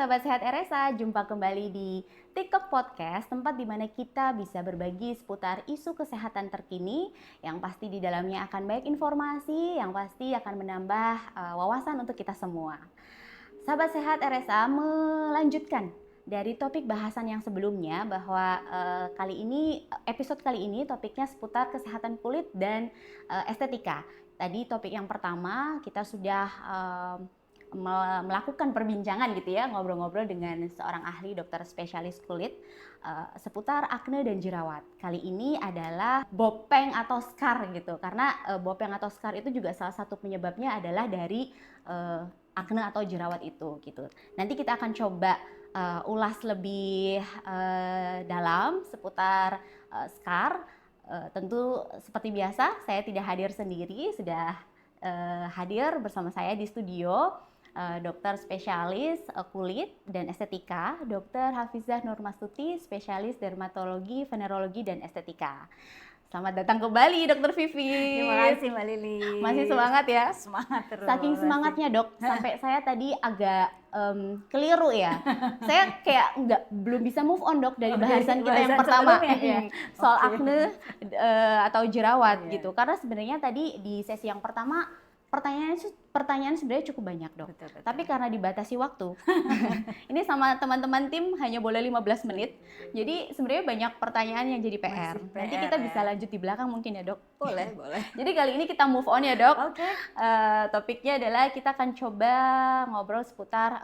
Sahabat Sehat RSA, jumpa kembali di TikTok Podcast, tempat di mana kita bisa berbagi seputar isu kesehatan terkini yang pasti di dalamnya akan banyak informasi yang pasti akan menambah wawasan untuk kita semua. Sahabat Sehat RSA melanjutkan dari topik bahasan yang sebelumnya bahwa episode kali ini topiknya seputar kesehatan kulit dan estetika. Tadi topik yang pertama kita sudah melakukan perbincangan gitu ya, ngobrol-ngobrol dengan seorang ahli dokter spesialis kulit seputar akne dan jerawat. Kali ini adalah bopeng atau scar gitu, karena bopeng atau scar itu juga salah satu penyebabnya adalah dari akne atau jerawat itu gitu. Nanti kita akan coba ulas lebih dalam seputar scar. Tentu seperti biasa saya tidak hadir sendiri, sudah hadir bersama saya di studio dokter spesialis kulit dan estetika, Dr. Hafizah Nurmastuti, spesialis dermatologi, venerologi dan estetika. Selamat datang kembali Dr. Vivi. Terima kasih Mbak Lili. Masih semangat ya? Semangat terus. Saking semangatnya Dok, sampai saya tadi agak keliru ya. Saya kayak belum bisa move on Dok dari bahasan kita yang pertama ya. Soal akne atau jerawat gitu. Karena sebenarnya tadi di sesi yang pertama pertanyaan sebenarnya cukup banyak Dok. Betul. Tapi karena dibatasi waktu, ini sama teman-teman tim hanya boleh 15 menit. Jadi sebenarnya banyak pertanyaan yang jadi PR. Nanti kita bisa lanjut di belakang mungkin ya Dok. Boleh. Jadi kali ini kita move on ya Dok. Oke. Topiknya adalah kita akan coba ngobrol seputar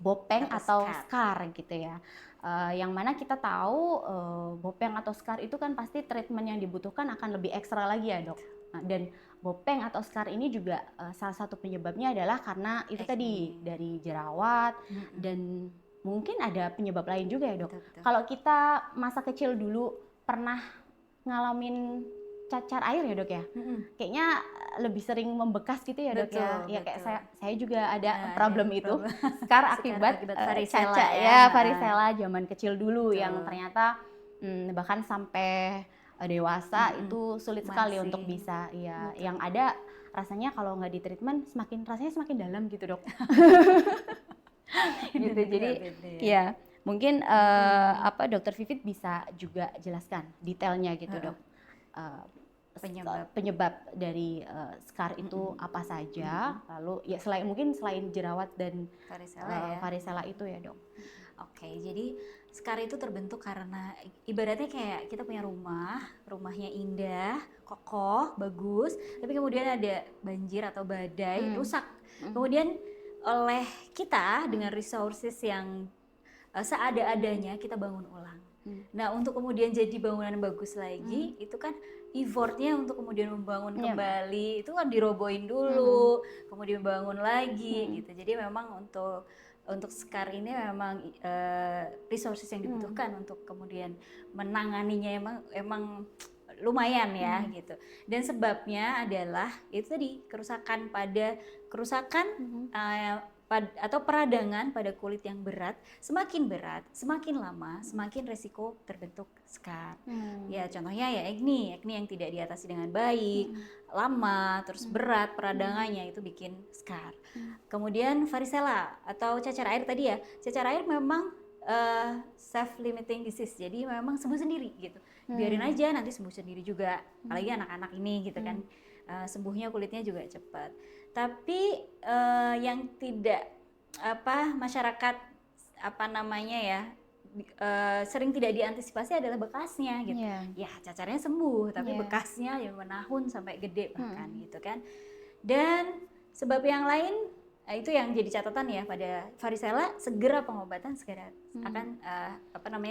bopeng atau scar gitu ya. Yang mana kita tahu bopeng atau scar itu kan pasti treatment yang dibutuhkan akan lebih ekstra lagi ya Dok. Dan bopeng atau scar ini juga salah satu penyebabnya adalah karena itu tadi dari jerawat dan mungkin ada penyebab lain juga ya Dok. Betul. Kalau kita masa kecil dulu pernah ngalamin cacar air ya Dok ya, kayaknya lebih sering membekas gitu ya Dok. Ya kayak saya juga ada problem itu, scar akibat cacar ya, varicella zaman kecil dulu. Betul. Yang ternyata bahkan sampai dewasa itu sulit sekali untuk bisa yang ada rasanya kalau nggak di treatment rasanya semakin dalam gitu Dok. Gitu. Jadi ya mungkin Dokter Vivit bisa juga jelaskan detailnya gitu Dok. Penyebab dari scar itu apa saja, lalu ya selain jerawat dan varicella itu ya Dok. Oke, jadi scar itu terbentuk karena ibaratnya kayak kita punya rumahnya indah, kokoh, bagus, tapi kemudian ada banjir atau badai, rusak. Kemudian oleh kita dengan resources yang seada-adanya kita bangun ulang. Nah, untuk kemudian jadi bangunan bagus lagi, itu kan effortnya untuk kemudian membangun kembali, itu kan dirobohin dulu, kemudian bangun lagi gitu. Jadi memang untuk scar ini memang resources yang dibutuhkan untuk kemudian menanganinya emang lumayan ya gitu. Dan sebabnya adalah itu tadi kerusakan atau peradangan pada kulit yang berat, semakin lama, semakin resiko terbentuk scar. Ya contohnya ya acne yang tidak diatasi dengan baik, lama, terus berat peradangannya itu bikin scar. Kemudian varicella atau cacar air tadi ya, cacar air memang self-limiting disease, jadi memang sembuh sendiri gitu. Biarin aja nanti sembuh sendiri juga, apalagi anak-anak ini gitu kan. Sembuhnya kulitnya juga cepat. Tapi yang tidak masyarakat sering tidak diantisipasi adalah bekasnya gitu. Ya cacarnya sembuh tapi bekasnya yang menahun sampai gede bahkan gitu kan. Dan sebab yang lain itu yang jadi catatan ya pada varicella, segera pengobatan akan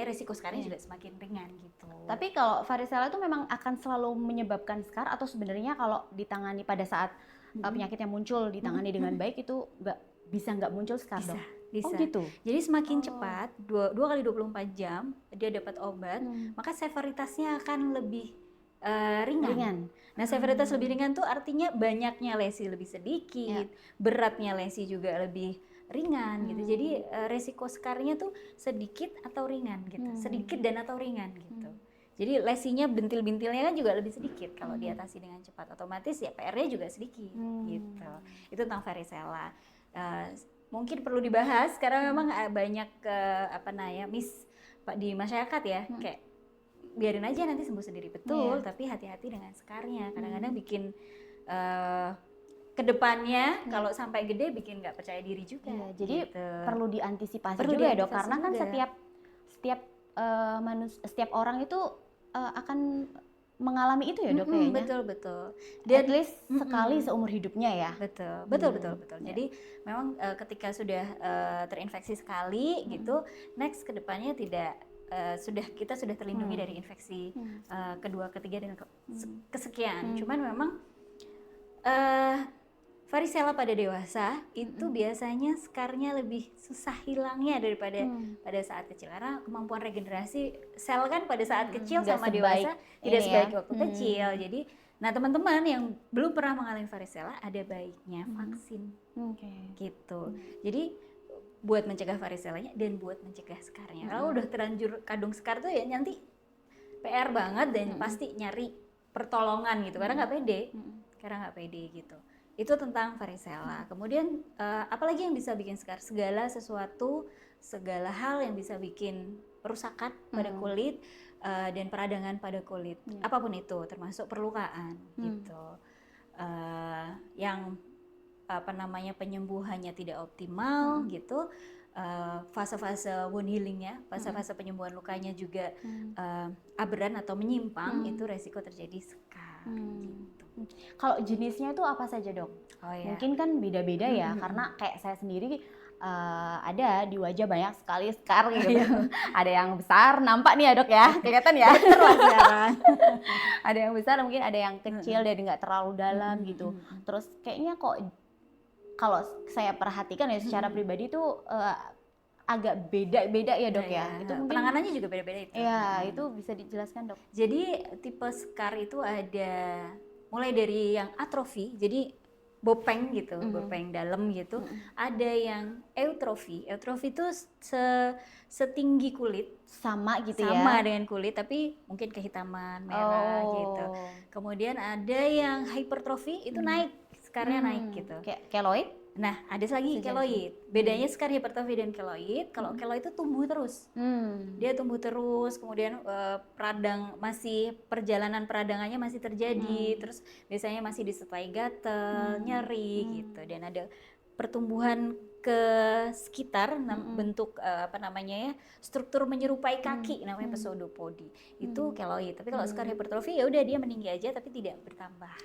resiko scarnya juga semakin ringan gitu. Tapi kalau varicella itu memang akan selalu menyebabkan scar atau sebenarnya kalau ditangani pada saat penyakitnya muncul ditangani dengan baik itu nggak muncul scar Dok? Bisa. Oh gitu. Jadi semakin cepat 2 kali 24 jam dia dapat obat, maka severitasnya akan lebih ringan. Nah, severitas lebih ringan tuh artinya banyaknya lesi lebih sedikit, beratnya lesi juga lebih ringan gitu. Jadi resiko scarnya tuh sedikit atau ringan gitu. Sedikit dan atau ringan gitu. Jadi lesinya bintil-bintilnya kan juga lebih sedikit kalau diatasi dengan cepat, otomatis ya PR-nya juga sedikit gitu. Itu tentang varicella. mungkin perlu dibahas karena memang banyak di masyarakat ya, kayak biarin aja nanti sembuh sendiri, betul, tapi hati-hati dengan skarnya, kadang-kadang bikin kedepannya kalau sampai gede bikin nggak percaya diri juga. Jadi gitu. perlu diantisipasi Perlu juga ya dok, diantisipasi karena kan juga. setiap orang itu akan mengalami itu ya dok kayaknya. Betul. At least sekali seumur hidupnya ya. Betul. Jadi memang ketika sudah terinfeksi sekali gitu, next kedepannya kita sudah terlindungi dari infeksi kedua, ketiga dan kesekian. Cuman memang varicella pada dewasa itu biasanya skarnya lebih susah hilangnya daripada pada saat kecil, karena kemampuan regenerasi sel kan pada saat kecil sama dewasa tidak sebaik waktu kecil. Jadi nah teman-teman yang belum pernah mengalami varicella ada baiknya vaksin gitu. Jadi buat mencegah varicellanya dan buat mencegah skarnya. Kalau udah terlanjur kadung skar tuh ya nanti PR banget dan pasti nyari pertolongan gitu karena nggak pede gitu. Itu tentang varicella. Kemudian apalagi yang bisa bikin skar? Segala hal yang bisa bikin perusakan pada kulit dan peradangan pada kulit. Apapun itu, termasuk perlukaan gitu. Yang penyembuhannya tidak optimal gitu. Fase-fase wound healingnya, fase-fase penyembuhan lukanya juga aberran atau menyimpang, itu resiko terjadi skar gitu. Kalau jenisnya itu apa saja dok? Mungkin kan beda-beda ya, karena kayak saya sendiri ada di wajah banyak sekali skar gitu. Ada yang besar, nampak nih ya dok ya, kelihatan ya. Ada yang besar, mungkin ada yang kecil dan nggak terlalu dalam gitu. Terus kayaknya kok kalau saya perhatikan ya secara pribadi tuh agak beda-beda ya dok ya. Itu mungkin penanganannya juga beda-beda itu. Ya, itu bisa dijelaskan dok. Jadi tipe skar itu ada mulai dari yang atrofi, jadi bopeng gitu, bopeng dalam gitu. Ada yang eutrofi. Eutrofi itu setinggi kulit, sama gitu ya. Sama dengan kulit tapi mungkin kehitaman, merah gitu. Kemudian ada yang hypertrofi, itu naik, skarnya naik gitu. Kayak keloid? Nah, ada lagi keloid. Bedanya skar hipertrofi dan keloid, kalau keloid itu tumbuh terus. Dia tumbuh terus, kemudian perjalanan peradangannya masih terjadi, terus biasanya masih disertai gatal, nyeri gitu, dan ada pertumbuhan ke sekitar bentuk struktur menyerupai kaki, namanya pseudopodi. Itu keloid. Tapi kalau skar hipertrofi ya udah dia meninggi aja tapi tidak bertambah.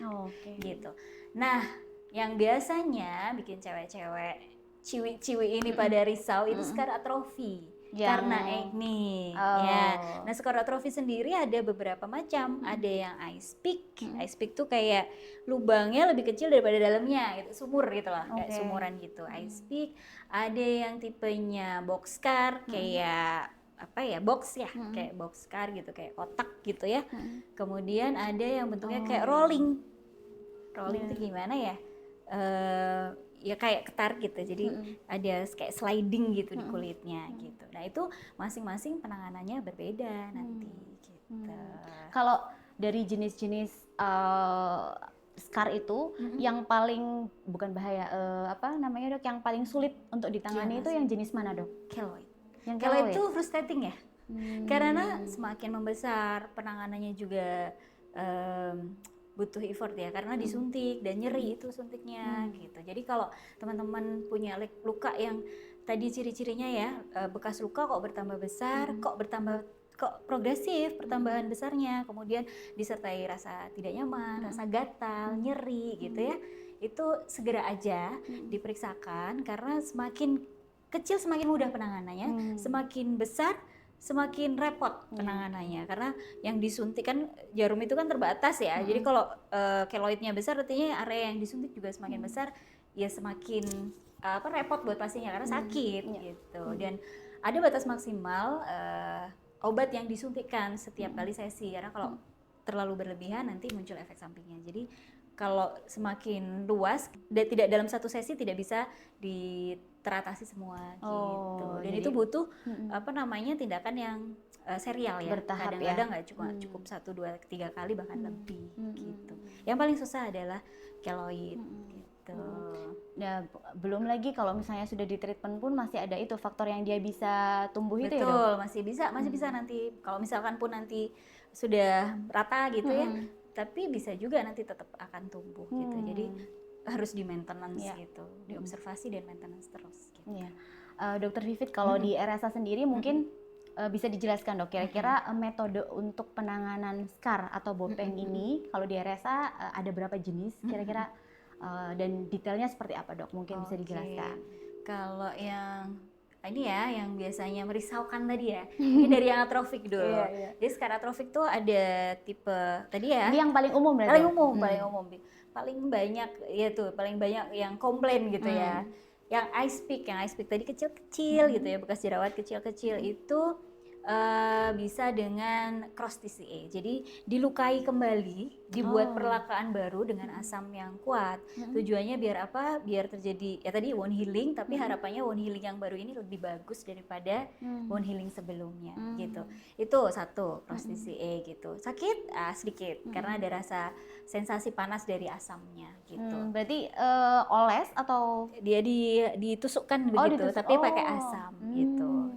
Gitu. Nah, yang biasanya bikin cewek-cewek ciwi-ciwi ini pada risau itu skar atrofi karena acne. Ya. Nah, skar atrofi sendiri ada beberapa macam. Ada yang ice pick. Ice pick tuh kayak lubangnya lebih kecil daripada dalamnya, gitu, sumur gitu lah, kayak sumuran gitu. Ice pick. Ada yang tipenya box scar, kayak box ya, kayak box scar gitu, kayak kotak gitu ya. Kemudian ada yang bentuknya kayak rolling. Rolling itu gimana ya? Ya kayak ketar gitu, jadi ada kayak sliding gitu di kulitnya gitu. Nah itu masing-masing penanganannya berbeda nanti gitu. Kalau dari jenis-jenis skar itu yang paling bukan bahaya dok, yang paling sulit untuk ditangani itu yang jenis mana dok? Keloid. Yang keloid itu frustrating ya, karena semakin membesar penanganannya juga butuh effort ya, karena disuntik dan nyeri itu suntiknya gitu. Jadi kalau teman-teman punya luka yang tadi ciri-cirinya ya, bekas luka kok bertambah besar, kok progresif pertambahan besarnya, kemudian disertai rasa tidak nyaman, rasa gatal, nyeri gitu ya, itu segera aja diperiksakan, karena semakin kecil semakin mudah penanganannya, semakin besar semakin repot penanganannya, karena yang disuntik kan jarum itu kan terbatas ya. Jadi kalau keloidnya besar, artinya area yang disuntik juga semakin besar, ya semakin repot buat pasiennya karena sakit gitu. Dan ada batas maksimal obat yang disuntikkan setiap kali sesi, karena kalau terlalu berlebihan nanti muncul efek sampingnya. Jadi kalau semakin luas, tidak dalam satu sesi tidak bisa teratasi semua gitu. Dan itu butuh tindakan yang serial ya. Bertahap kadang-kadang nggak cukup 1, 2, 3 kali, bahkan lebih gitu. Yang paling susah adalah keloid gitu. gitu. Ya, belum lagi kalau misalnya sudah di treatment pun masih ada itu faktor yang dia bisa tumbuh itu ya dok? Betul, masih bisa nanti kalau misalkan pun nanti sudah rata gitu ya, tapi bisa juga nanti tetap akan tumbuh gitu. Jadi harus di maintenance gitu, diobservasi dan maintenance terus gitu. Iya. Dokter Vivit kalau di RSA sendiri mungkin bisa dijelaskan dok kira-kira metode untuk penanganan scar atau bopeng ini kalau di RSA ada berapa jenis kira-kira dan detailnya seperti apa dok? Mungkin bisa dijelaskan. Kalau yang ini ya, yang biasanya merisaukan tadi ya, ini dari yang atrofik dulu. Jadi scar atrofik tuh ada tipe tadi ya. Ini yang paling umum berarti? Paling banyak ya tuh, paling banyak yang komplain gitu ya. Yang ice pick tadi kecil-kecil gitu ya, bekas jerawat kecil-kecil itu bisa dengan cross TCA. Jadi dilukai kembali, dibuat perlakaan baru dengan asam yang kuat. Tujuannya biar apa? Biar terjadi ya tadi wound healing, tapi harapannya wound healing yang baru ini lebih bagus daripada wound healing sebelumnya gitu. Itu satu cross TCA gitu. Sakit sedikit karena ada rasa sensasi panas dari asamnya gitu. Berarti oles atau dia ditusukkan begitu, tapi pakai asam gitu.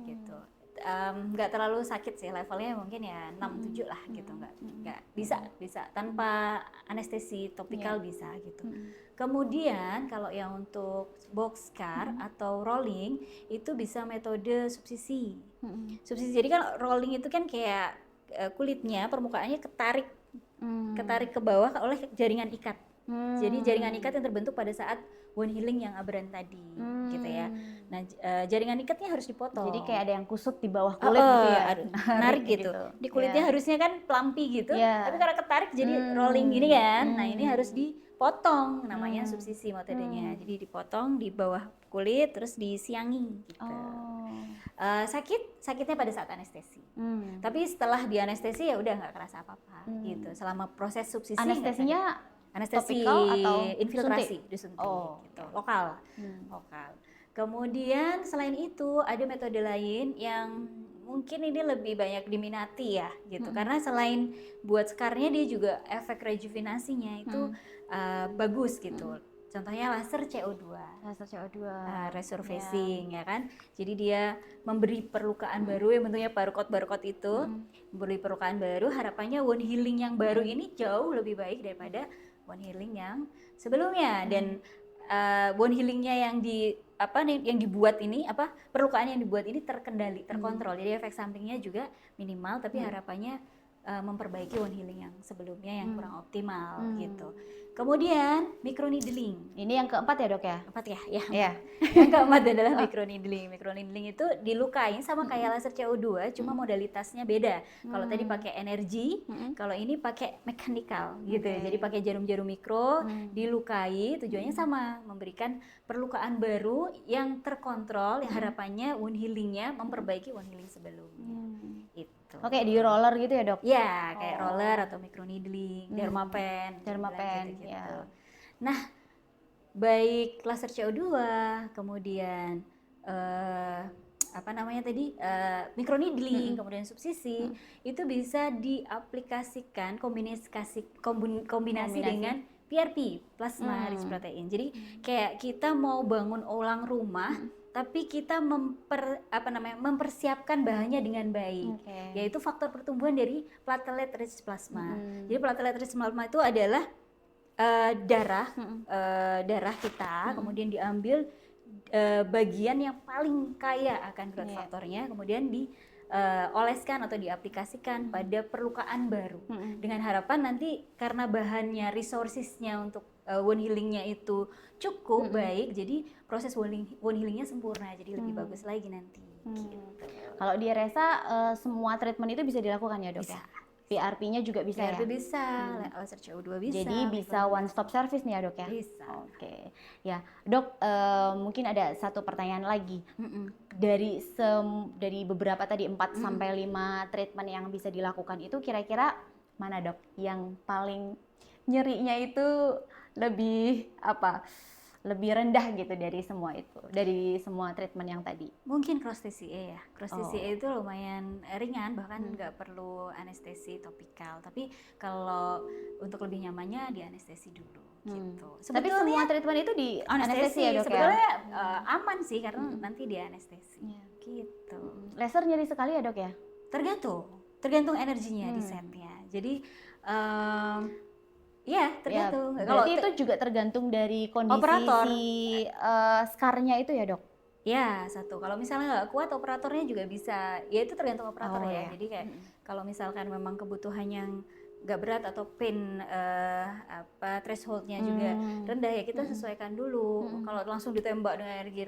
Nggak terlalu sakit sih, levelnya mungkin ya 6-7 lah gitu, nggak bisa tanpa anestesi topikal bisa gitu. Kemudian kalau yang untuk box scar atau rolling itu bisa metode subsisi. Jadi kan rolling itu kan kayak kulitnya permukaannya ketarik ke bawah oleh jaringan ikat. Jadi jaringan ikat yang terbentuk pada saat wound healing yang aberran tadi gitu ya. Nah, jaringan ikatnya harus dipotong. Jadi kayak ada yang kusut di bawah kulit gitu ya. Narik gitu. Di kulitnya harusnya kan plumpy gitu, tapi karena ketarik jadi rolling gini kan. Nah, ini harus dipotong, namanya subsisi metodenya. Jadi dipotong di bawah kulit terus disiangi gitu. Sakitnya pada saat anestesi. Tapi setelah di anestesi ya udah nggak kerasa apa-apa gitu. Selama proses subsisi anestesi atau infiltrasi disuntik gitu. Lokal. Kemudian selain itu ada metode lain yang mungkin ini lebih banyak diminati ya gitu, karena selain buat scarnya dia juga efek rejuvenasinya itu bagus gitu. Contohnya laser CO2. Resurfacing ya kan. Jadi dia memberi perlukaan baru yang bentuknya barcode itu, memberi perlukaan baru, harapannya wound healing yang baru ini jauh lebih baik daripada wound healing yang sebelumnya. Dan wound healingnya yang dibuat ini perlukaan yang dibuat ini terkendali, terkontrol. Jadi efek sampingnya juga minimal, tapi harapannya memperbaiki wound healing yang sebelumnya yang kurang optimal gitu. Kemudian microneedling. Ini yang keempat ya dok ya? Keempat ya. Yang keempat adalah microneedling. Microneedling itu dilukain sama kayak laser CO2, cuma modalitasnya beda. Kalau tadi pakai energi, kalau ini pakai mechanical gitu. Jadi pakai jarum-jarum mikro, dilukai, tujuannya sama, memberikan perlukaan baru yang terkontrol, yang harapannya wound healingnya memperbaiki wound healing sebelumnya. Itu. Oke, di roller gitu ya dok? Ya, kayak roller atau microneedling, dermapen gitu. Ya. Nah, baik laser CO2, kemudian microneedling, kemudian subsisi, itu bisa diaplikasikan kombinasi dengan PRP, plasma rich protein. Jadi kayak kita mau bangun ulang rumah, tapi kita mempersiapkan bahannya dengan baik, yaitu faktor pertumbuhan dari platelet rich plasma. Jadi platelet rich plasma itu adalah darah kita, kemudian diambil bagian yang paling kaya akan growth faktornya, kemudian dioleskan atau diaplikasikan pada perlukaan baru, dengan harapan nanti karena bahannya, resourcesnya untuk wound healingnya itu cukup baik, jadi proses wound healingnya sempurna, jadi lebih bagus lagi nanti. Gitu. Kalau di RSA semua treatment itu bisa dilakukan ya dok? Bisa. PRP-nya juga bisa PRP ya? bisa, laser CO2 bisa. Jadi bisa one stop service nih ya dok ya? Bisa. Oke. Ya dok, mungkin ada satu pertanyaan lagi. Dari beberapa tadi 4 sampai 5 treatment yang bisa dilakukan itu kira-kira mana dok yang paling nyerinya itu lebih lebih rendah gitu dari semua itu, dari semua treatment yang tadi? Mungkin cross TCA ya. Cross TCA Oh. itu lumayan ringan, bahkan nggak perlu anestesi topikal. Tapi kalau untuk lebih nyamannya di anestesi dulu gitu. Tapi semua treatment itu di anestesi ya, Dok, sebetulnya ya? aman sih karena nanti di anestesi gitu. Laser nyeri sekali ya, Dok, ya? Tergantung energinya di setnya. Jadi ya tergantung. Berarti itu juga tergantung dari kondisi operator. si scarnya itu ya, Dok? Ya, satu. Kalau misalnya nggak kuat, operatornya juga bisa. Ya itu tergantung operator ya. Ya. Jadi kayak kalau misalkan memang kebutuhan yang nggak berat atau pain thresholdnya juga rendah, ya kita sesuaikan dulu. Kalau langsung ditembak dengan energi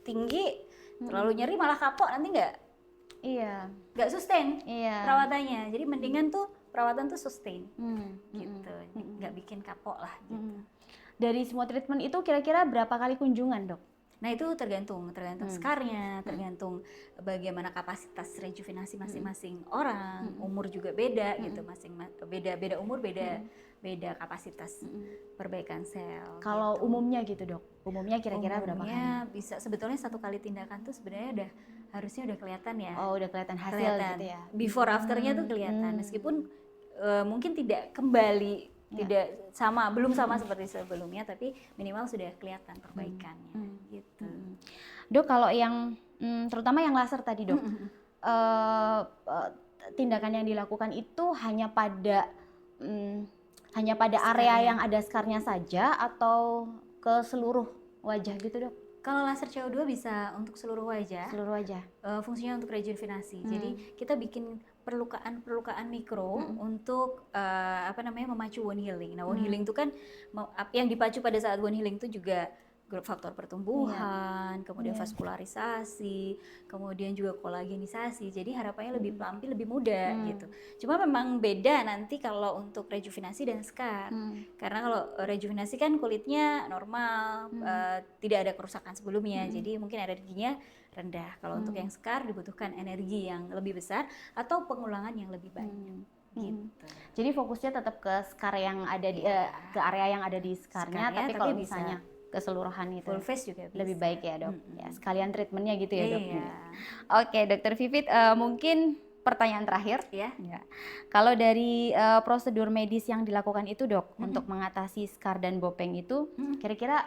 tinggi, terlalu nyeri malah kapok, nanti nggak sustain perawatannya. Jadi mendingan tuh perawatan tuh sustain gitu, nggak bikin kapok lah gitu. Dari semua treatment itu kira-kira berapa kali kunjungan, Dok? Nah itu tergantung scarnya, tergantung bagaimana kapasitas rejuvenasi masing-masing orang, umur juga beda gitu, beda umur beda kapasitas perbaikan sel. Kalau gitu. umumnya gitu, Dok, umumnya kira-kira berapa kali? Bisa sebetulnya 1 kali tindakan tuh sebenarnya harusnya udah kelihatan ya. Oh, udah kelihatan hasil gitu ya. Before afternya tuh kelihatan, meskipun mungkin tidak kembali. Tidak sama, belum sama seperti sebelumnya, tapi minimal sudah kelihatan perbaikannya gitu. Dok, kalau yang terutama yang laser tadi, Dok, tindakan yang dilakukan itu hanya pada area yang ada scarnya saja atau ke seluruh wajah gitu, Dok? Kalau laser CO2 bisa untuk seluruh wajah. Seluruh wajah. Fungsinya untuk rejuvenasi. Jadi kita bikin perlukaan mikro untuk memacu wound healing. Nah, wound healing itu kan yang dipacu pada saat wound healing itu juga faktor pertumbuhan, kemudian vaskularisasi, kemudian juga kolagenisasi. Jadi harapannya lebih pelampian, lebih mudah gitu. Cuma memang beda nanti kalau untuk rejuvenasi dan scar. Karena kalau rejuvenasi kan kulitnya normal, tidak ada kerusakan sebelumnya. Jadi mungkin energinya rendah. Kalau untuk yang scar dibutuhkan energi yang lebih besar atau pengulangan yang lebih banyak. Gitu. Jadi fokusnya tetap ke scar yang ada di ke area yang ada di scarnya, tapi kalau misalnya keseluruhan itu full face juga bisa. Lebih baik ya, Dok. Ya, sekalian treatmentnya gitu ya, Dok. Oke, Dokter Vivit, mungkin pertanyaan terakhir ya. Kalau dari prosedur medis yang dilakukan itu, Dok, untuk mengatasi scar dan bopeng itu, kira-kira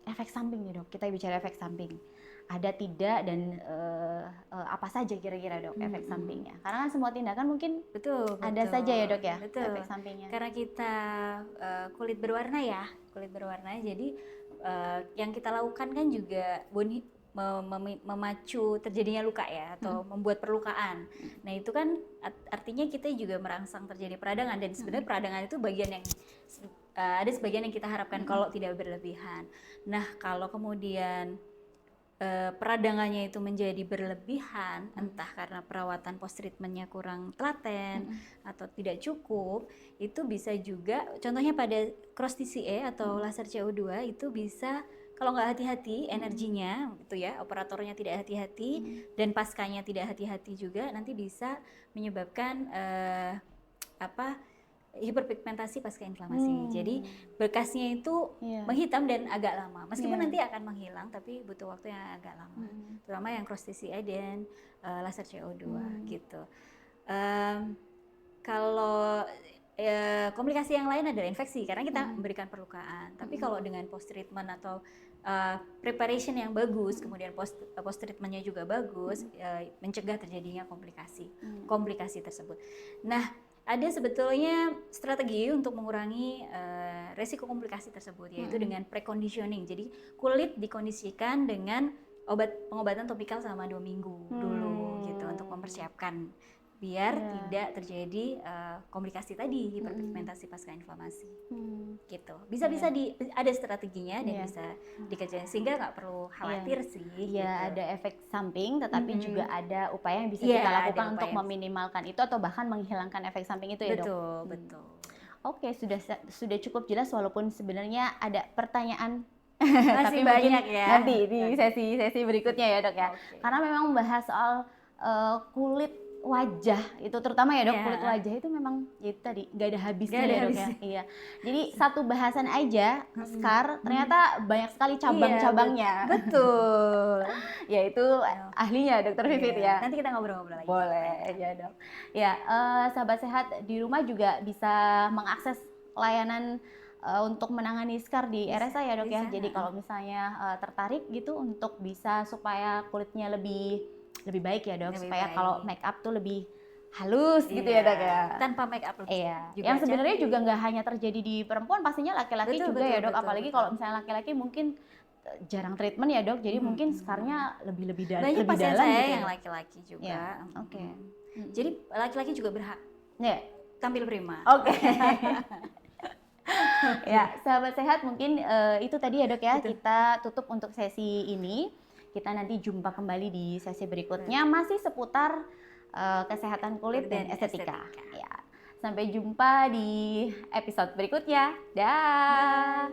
efek samping nih, Dok. Kita bicara efek samping. Ada tidak dan apa saja kira-kira, Dok, efek sampingnya? Karena kan semua tindakan mungkin ada saja ya, Dok, ya, efek sampingnya. Karena kita kulit berwarna, jadi yang kita lakukan kan juga memacu terjadinya luka ya, atau membuat perlukaan. Nah itu kan artinya kita juga merangsang terjadi peradangan, dan sebenarnya peradangan itu bagian yang ada sebagian yang kita harapkan kalau tidak berlebihan. Nah kalau kemudian peradangannya itu menjadi berlebihan, entah karena perawatan post treatmentnya kurang telaten atau tidak cukup, itu bisa juga, contohnya pada cross TCA atau laser CO2 itu bisa, kalau nggak hati-hati energinya itu ya, operatornya tidak hati-hati dan paskanya tidak hati-hati juga, nanti bisa menyebabkan hiperpigmentasi pasca inflamasi. Jadi bekasnya itu menghitam dan agak lama. Meskipun nanti akan menghilang, tapi butuh waktu yang agak lama. Terutama yang cross TCA dan laser CO2 gitu. Kalau komplikasi yang lain adalah infeksi, karena kita memberikan perlukaan. Tapi kalau dengan post treatment atau preparation yang bagus, kemudian post treatmentnya juga bagus, mencegah terjadinya komplikasi tersebut. Nah, ada sebetulnya strategi untuk mengurangi resiko komplikasi tersebut, yaitu dengan preconditioning. Jadi kulit dikondisikan dengan pengobatan topikal selama 2 minggu dulu gitu, untuk mempersiapkan biar tidak terjadi komplikasi tadi, hiperpigmentasi pasca inflamasi gitu. Bisa ada strateginya dan bisa dikerjain, sehingga nggak perlu khawatir sih. Ya, gitu. ada efek samping, tetapi juga ada upaya yang bisa kita lakukan untuk meminimalkan itu atau bahkan menghilangkan efek samping itu ya, Dok? Betul. Oke, sudah cukup jelas, walaupun sebenarnya ada pertanyaan masih tapi banyak mungkin ya. Nanti di sesi berikutnya ya, Dok ya. Karena memang membahas soal kulit wajah itu terutama ya dok, Iya. kulit wajah itu memang ya itu tadi nggak ada habisnya Nggak ada ya dok ya. habisnya. Iya. Jadi satu bahasan aja scar ternyata banyak sekali Iya, cabang-cabangnya. betul. Yaitu ahlinya dokter Vivit Iya. ya. Nanti kita ngobrol-ngobrol lagi. Boleh ya dok. Ya sahabat sehat di rumah juga bisa mengakses layanan untuk menangani scar di Bisa, RSA ya dok ya. bisa. Jadi kalau misalnya tertarik gitu untuk bisa supaya kulitnya lebih baik ya dok, Lebih supaya baik. kalau make up tuh lebih halus gitu ya Iya, dok ya. tanpa make up lebih Iya, juga yang sebenarnya cantik. juga nggak hanya terjadi di perempuan, pastinya laki-laki Betul, juga ya betul, dok. betul, Apalagi betul. kalau misalnya laki-laki mungkin jarang treatment ya dok, jadi mungkin scarnya lebih Banyak lebih pasien dalam saya gitu ya, yang Dok? laki-laki juga. Iya, oke. Jadi laki-laki juga berhak Ya, tampil prima. oke. Ya, sahabat sehat mungkin itu tadi ya dok ya, kita tutup untuk sesi ini. Kita nanti jumpa kembali di sesi berikutnya masih seputar kesehatan kulit dan estetika. Ya, sampai jumpa di episode berikutnya. Dah.